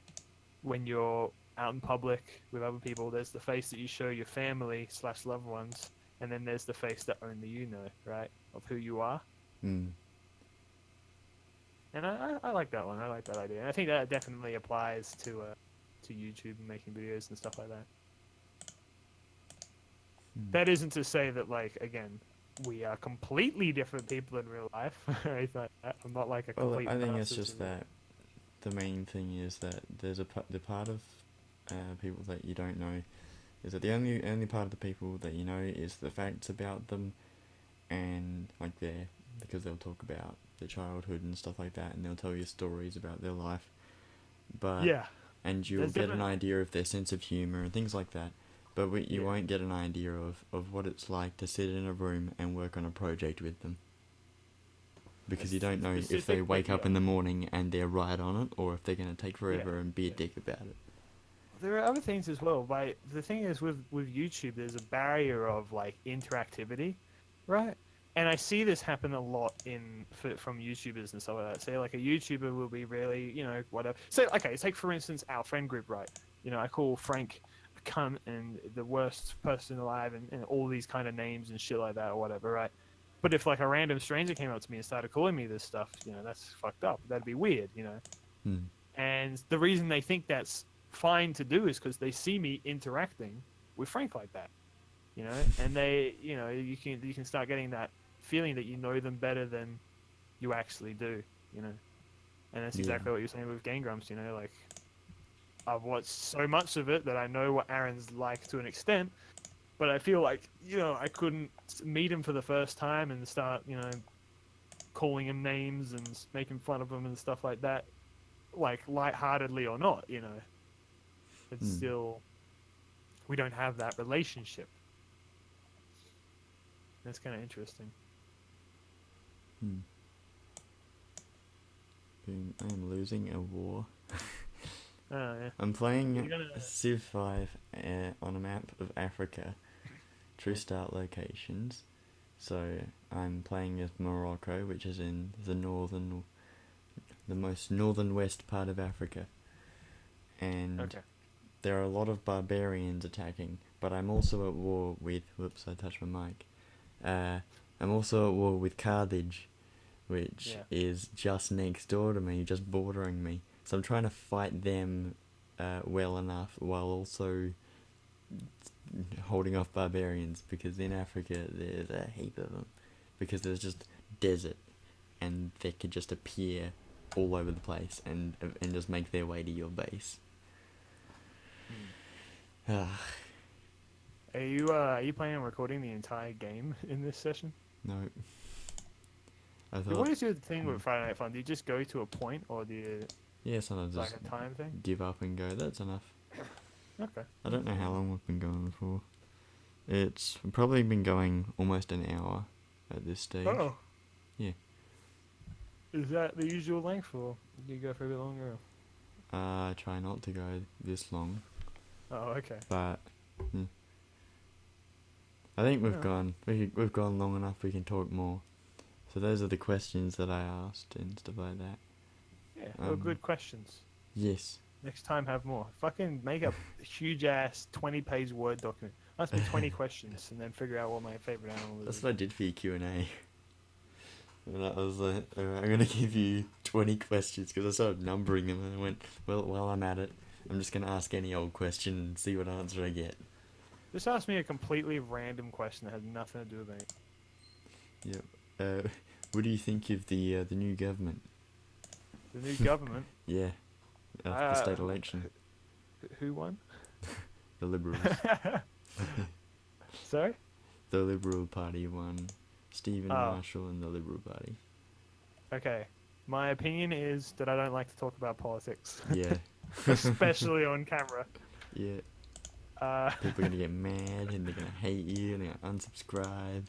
when you're out in public with other people. There's the face that you show your family / loved ones, and then there's the face that only you know, right, of who you are. And I like that one. I like that idea. And I think that definitely applies to YouTube and making videos and stuff like that. That isn't to say that, like, again, we are completely different people in real life. Or anything like that. I'm not like a complete. Well, I think it's just that the main thing is that there's the part of people that you don't know is that the only part of the people that you know is the facts about them, and like because they'll talk about their childhood and stuff like that, and they'll tell you stories about their life. But yeah, and you'll get an idea of their sense of humor and things like that. But you won't get an idea of what it's like to sit in a room and work on a project with them. Because you don't know if they wake up in the morning and they're right on it, or if they're going to take forever and be a dick about it. There are other things as well. Like, the thing is with YouTube, there's a barrier of like interactivity, right? And I see this happen a lot from YouTubers and stuff like that. Say like a YouTuber will be really, whatever. So okay, take for instance our friend group, right? I call Frank cunt and the worst person alive and all these kind of names and shit like that or whatever, right? But if like a random stranger came up to me and started calling me this stuff, that's fucked up. That'd be weird, And the reason they think that's fine to do is because they see me interacting with Frank like that, and they, you can start getting that feeling that you know them better than you actually do, and that's exactly what you're saying with GameGrumps, like I've watched so much of it that I know what Aaron's like to an extent, but I feel like, I couldn't meet him for the first time and start, calling him names and making fun of him and stuff like that, like lightheartedly or not, It's still, we don't have that relationship. That's kind of interesting. I am losing a war. Oh, yeah. I'm playing Civ 5 on a map of Africa. True start locations. So I'm playing as Morocco, which is in the most northern west part of Africa. And there are a lot of barbarians attacking, but I'm also at war with... Whoops, I touched my mic. I'm also at war with Carthage, which is just next door to me, just bordering me. So I'm trying to fight them well enough while also holding off barbarians, because in Africa there's a heap of them, because there's just desert and they could just appear all over the place and just make their way to your base. Are you planning on recording the entire game in this session? No. I thought, what is your thing with Friday Night Fun? Do you just go to a point, or do you... Yeah, sometimes like just a time thing? give up and go, that's enough. Okay. I don't know how long we've been going for. It's probably been going almost an hour at this stage. Oh. Yeah. Is that the usual length, or do you go for a bit longer? I try not to go this long. Oh, okay. But I think we've gone long enough. We can talk more. So those are the questions that I asked and stuff like that. Yeah, well, good questions. Yes. Next time, have more. Fucking make a huge ass 20-page Word document. Ask me 20 questions and then figure out what my favorite animal is. That's what I did for your Q&A. And I was like, alright, I'm going to give you 20 questions, because I started numbering them and I went, well, while I'm at it, I'm just going to ask any old question and see what answer I get. Just ask me a completely random question that has nothing to do with anything. Yep. What do you think of the new government? The new government? Yeah. After the state election. Who won? The Liberals. Sorry? The Liberal Party won. Stephen Oh. Marshall and the Liberal Party. Okay. My opinion is that I don't like to talk about politics. Yeah. Especially on camera. Yeah. Uh, People are gonna get mad and they're gonna hate you and they're gonna unsubscribe.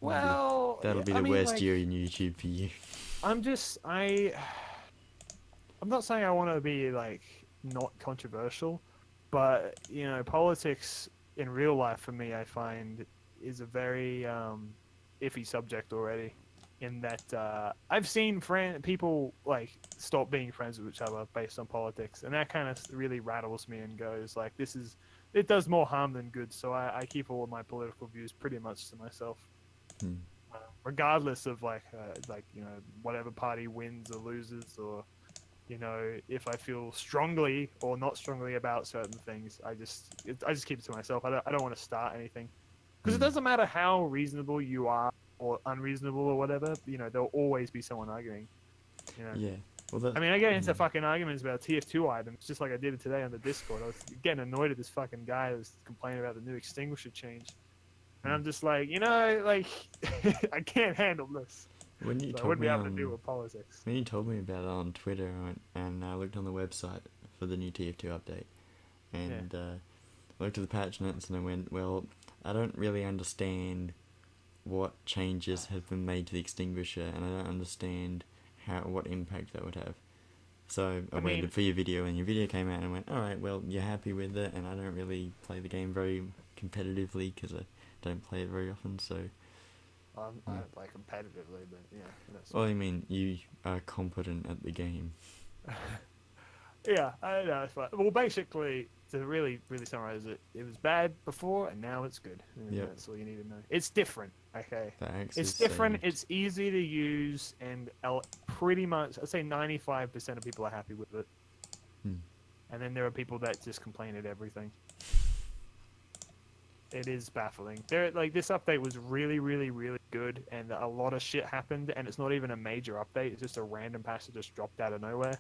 well, That'll be I the mean, worst like, year in YouTube for you. I'm not saying I want to be like not controversial, but you know, politics in real life for me, I find is a very iffy subject already. In that I've seen people like stop being friends with each other based on politics, and that kind of really rattles me and goes like, it does more harm than good. So I keep all of my political views pretty much to myself. Hmm. Regardless of like you know, whatever party wins or loses, or you know, if I feel strongly or not strongly about certain things, I just keep it to myself. I don't want to start anything, because it doesn't matter how reasonable you are or unreasonable or whatever. You know, there'll always be someone arguing. You know. Yeah. Well, I mean, I get into fucking arguments about TF2 items, just like I did today on the Discord. I was getting annoyed at this fucking guy who was complaining about the new extinguisher change. And I'm just like, you know, like, I can't handle this. when you So I told wouldn't me be able to deal with politics. when you told me about it on Twitter, and I looked on the website for the new TF2 update, and I looked at the patch notes and I went, well, I don't really understand what changes have been made to the extinguisher, and I don't understand what impact that would have. So I waited for your video, and your video came out, and I went, alright, well, you're happy with it, and I don't really play the game very competitively, because I don't play it very often, so... I don't play competitively, but yeah. That's Well, I mean, you are competent at the game. yeah, I know. It's fine. Well, basically, to really, really summarize it, it was bad before, and now it's good. And Yep. That's all you need to know. It's different, okay? The axe It's is different, saved. it's easy to use, and pretty much, I'd say 95% of people are happy with it. Hmm. And then there are people that just complain at everything. It is baffling. Like, this update was really, really, really good, and a lot of shit happened, and it's not even a major update, it's just a random patch that just dropped out of nowhere.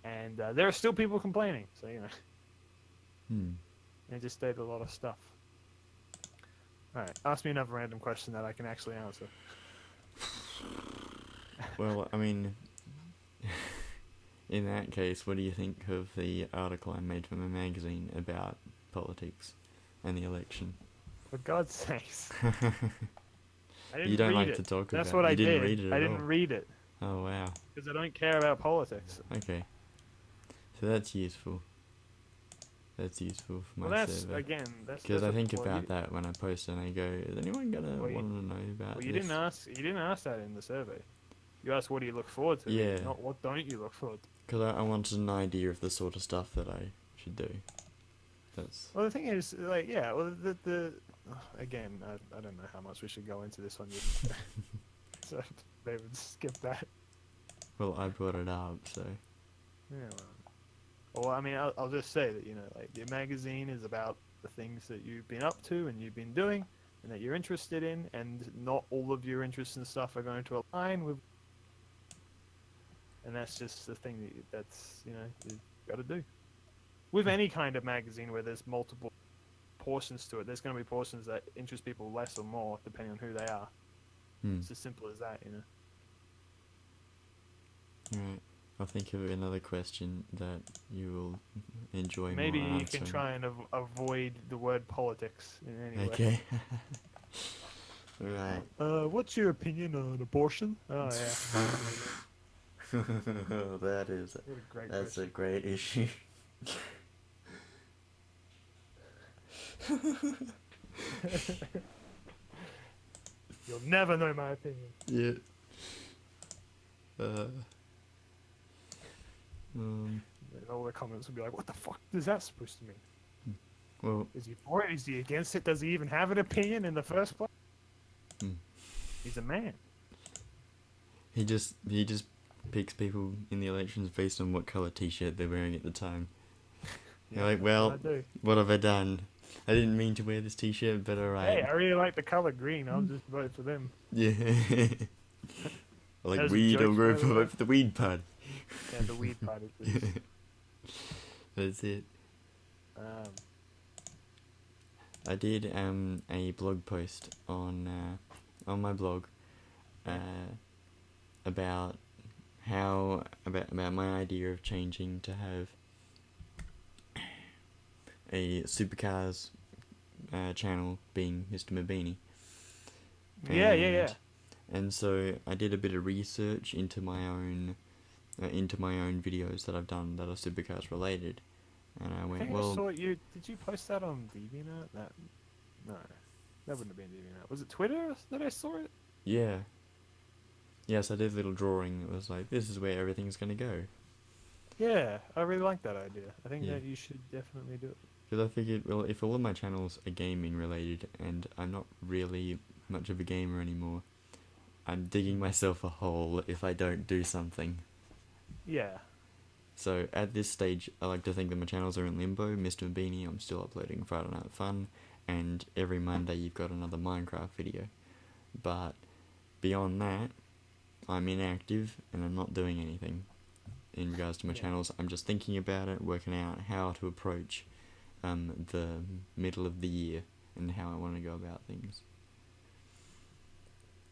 And there are still people complaining, so, you know. Hmm. They just did a lot of stuff. Alright, ask me another random question that I can actually answer. Well, I mean, in that case, what do you think of the article I made from a magazine about politics and the election? For God's sakes. I didn't You don't read like it. to talk That's about what it. I You didn't did. read it I at didn't all. read it. Oh, wow. Because I don't care about politics. Okay. So that's useful. That's useful for my Well, that's, server. again, that's... Because I that's a- think well, about you- that when I post and I go, is anyone gonna Well, you- want to know about Well, this? you didn't ask that in the survey. You asked what do you look forward to, Yeah. not what don't you look forward to. Because I wanted an idea of the sort of stuff that I should do. That's... Well, the thing is, like, yeah, well, again, I don't know how much we should go into this one. So, they would skip that. Well, I brought it up, so... Yeah, well, I mean, I'll just say that, you know, like, your magazine is about the things that you've been up to and you've been doing and that you're interested in, and not all of your interests and stuff are going to align with... And that's just the thing that's, you know, you've got to do. With any kind of magazine where there's multiple portions to it, there's going to be portions that interest people less or more, depending on who they are. Hmm. It's as simple as that, you know. Right. I'll think of another question that you will enjoy Maybe more you answering. can try and avoid the word politics in any way. Okay. Right. What's your opinion on abortion? Oh, yeah. That is... What a great That's a question. great issue. You'll never know my opinion. Yeah. And all the comments will be like, what the fuck is that supposed to mean? Well, Is he for it? Is he against it? Does he even have an opinion in the first place? Hmm. He's a man. he just picks people in the elections based on what colour t-shirt they're wearing at the time. You're like, that's well, what I do. what have I done? I didn't mean to wear this t-shirt, but alright. Hey, I really like the color green. I'll just vote for them. Yeah. I like There's a weed, I'll joke go for everyone. vote for the weed party. Yeah, the weed party, please. That's it. Um, I did a blog post on my blog about about my idea of changing to have a supercars channel being Mr. Mabini. Yeah. And so I did a bit of research into my own videos that I've done that are supercars related, and I I went, think well, I saw you. Did you post that on DeviantArt? No, that wouldn't have been DeviantArt. Was it Twitter that I saw it? yeah, yes, I did a little drawing that was like, this is where everything's gonna go. Yeah, I really like that idea. I think Yeah. that you should definitely do it. Because I figured, well, if all of my channels are gaming related, and I'm not really much of a gamer anymore, I'm digging myself a hole if I don't do something. Yeah. So at this stage, I like to think that my channels are in limbo. Mr. Beanie, I'm still uploading Friday Night Fun, and every Monday you've got another Minecraft video. But beyond that, I'm inactive and I'm not doing anything in regards to my channels. I'm just thinking about it, working out how to approach the middle of the year and how I want to go about things.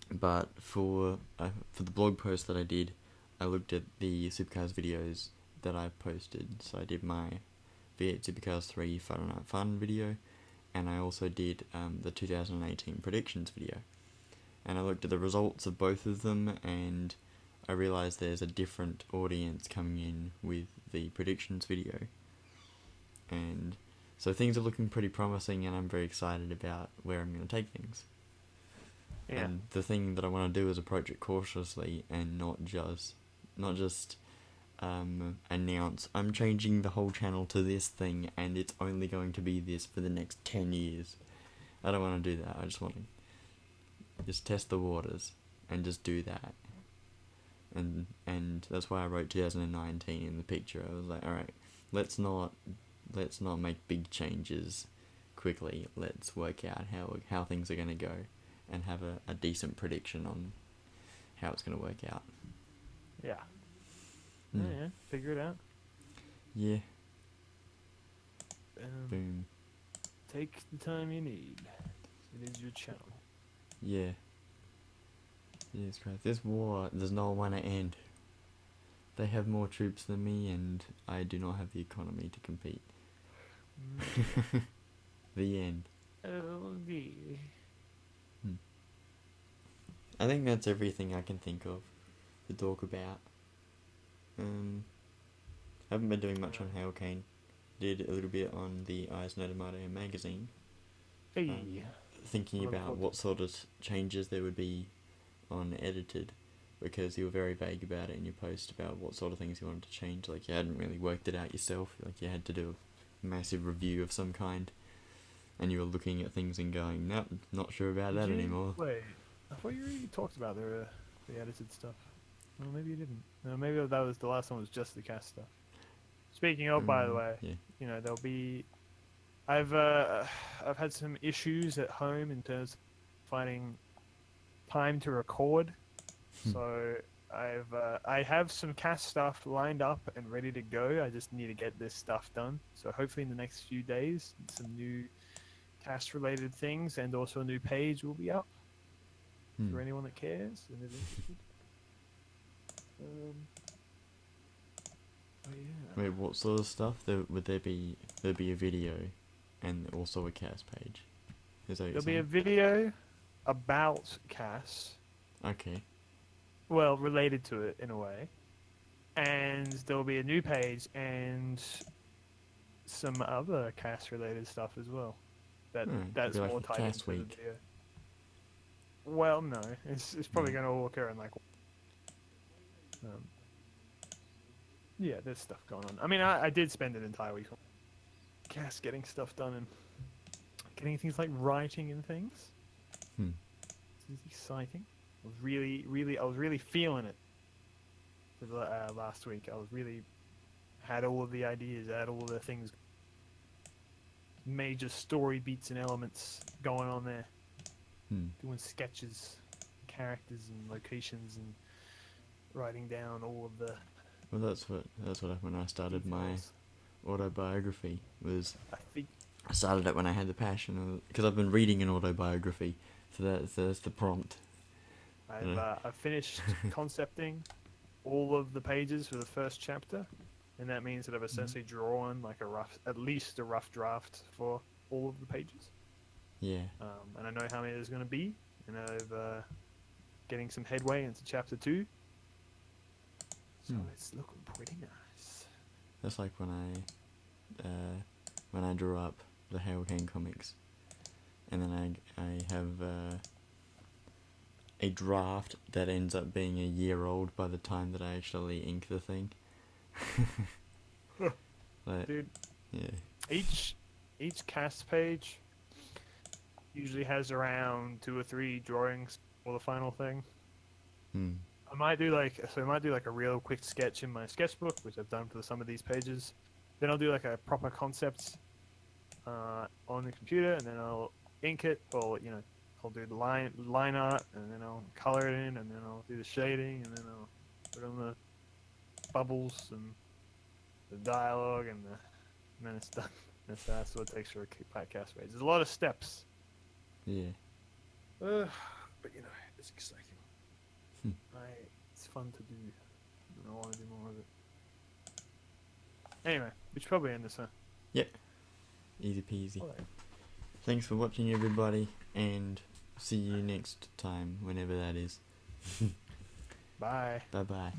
But for the blog post that I did, I looked at the Supercars videos that I posted. So I did my V8 Supercars 3 Friday Night Fun video, and I also did the 2018 predictions video. And I looked at the results of both of them, and I realised there's a different audience coming in with the predictions video. And so things are looking pretty promising, and I'm very excited about where I'm going to take things. Yeah. And the thing that I want to do is approach it cautiously and not just announce I'm changing the whole channel to this thing and it's only going to be this for the next 10 years. I don't want to do that. I just want to just test the waters and just do that. And that's why I wrote 2019 in the picture. I was like, alright, let's not make big changes quickly. Let's work out how things are going to go and have a decent prediction on how it's going to work out. Yeah. Mm. Yeah. Figure it out. Yeah. Boom. Take the time you need. It is your channel. Yeah. Jesus Christ. This war does not want to end. They have more troops than me and I do not have the economy to compete. The end. Oh dear. I think that's everything I can think of to talk about. Haven't been doing much on Hurricane. Did a little bit on the Ihasnotomato magazine. Hey. Thinking about what sort of changes there would be on edited, because you were very vague about it in your post about what sort of things you wanted to change. Like you hadn't really worked it out yourself. Like you had to do a massive review of some kind, and you were looking at things and going, nope, not sure about that anymore. Wait, I thought you already talked about the edited stuff. Well, maybe you didn't. No, maybe that was the last one. Was just the cast stuff. Speaking of, by the way, yeah. you know there'll be. I've had some issues at home in terms of finding time to record, so I have some cast stuff lined up and ready to go. I just need to get this stuff done. So hopefully in the next few days, some new cast related things and also a new page will be up for anyone that cares and is interested. Oh yeah. Wait, what sort of stuff? Would there be a video and also a cast page? Is that what There'll you're be a saying? video about Cass. Okay. Well, related to it in a way. And there'll be a new page and some other Cass related stuff as well. That's it'll be more like tied Cass into the Week. video. Well, no, it's probably going to all occur in like. Yeah, there's stuff going on. I mean, I did spend an entire week on Cass getting stuff done and getting things like writing and things. It's exciting. I was really feeling it for the last week. I was really had all of the ideas, had all of the things, major story beats and elements going on there. Doing sketches, characters and locations, and writing down all of the. Well, that's what happened when I started my autobiography. Was I think I started it when I had the passion, because I've been reading an autobiography, so that's the prompt. I've finished concepting all of the pages for the first chapter, and that means that I've essentially drawn like at least a rough draft for all of the pages. Yeah. And I know how many there's going to be, and I've getting some headway into chapter 2. So it's looking pretty nice. That's like when I drew up the Hurricane comics, and then I have a draft that ends up being a year old by the time that I actually ink the thing. Dude, yeah. Each cast page usually has around 2 or 3 drawings for the final thing. I might do like a real quick sketch in my sketchbook, which I've done for some of these pages. Then I'll do like a proper concept on the computer, and then I'll ink it, or I'll do the line art, and then I'll color it in, and then I'll do the shading, and then I'll put on the bubbles and the dialogue, and then it's done. That's what it takes for a podcast page. There's a lot of steps. Yeah. But it's exciting. It's fun to do, and I want to do more of it. Anyway, we should probably end this, huh? Yep. Easy peasy. All right. Thanks for watching, everybody, and see you next time, whenever that is. Bye. Bye bye.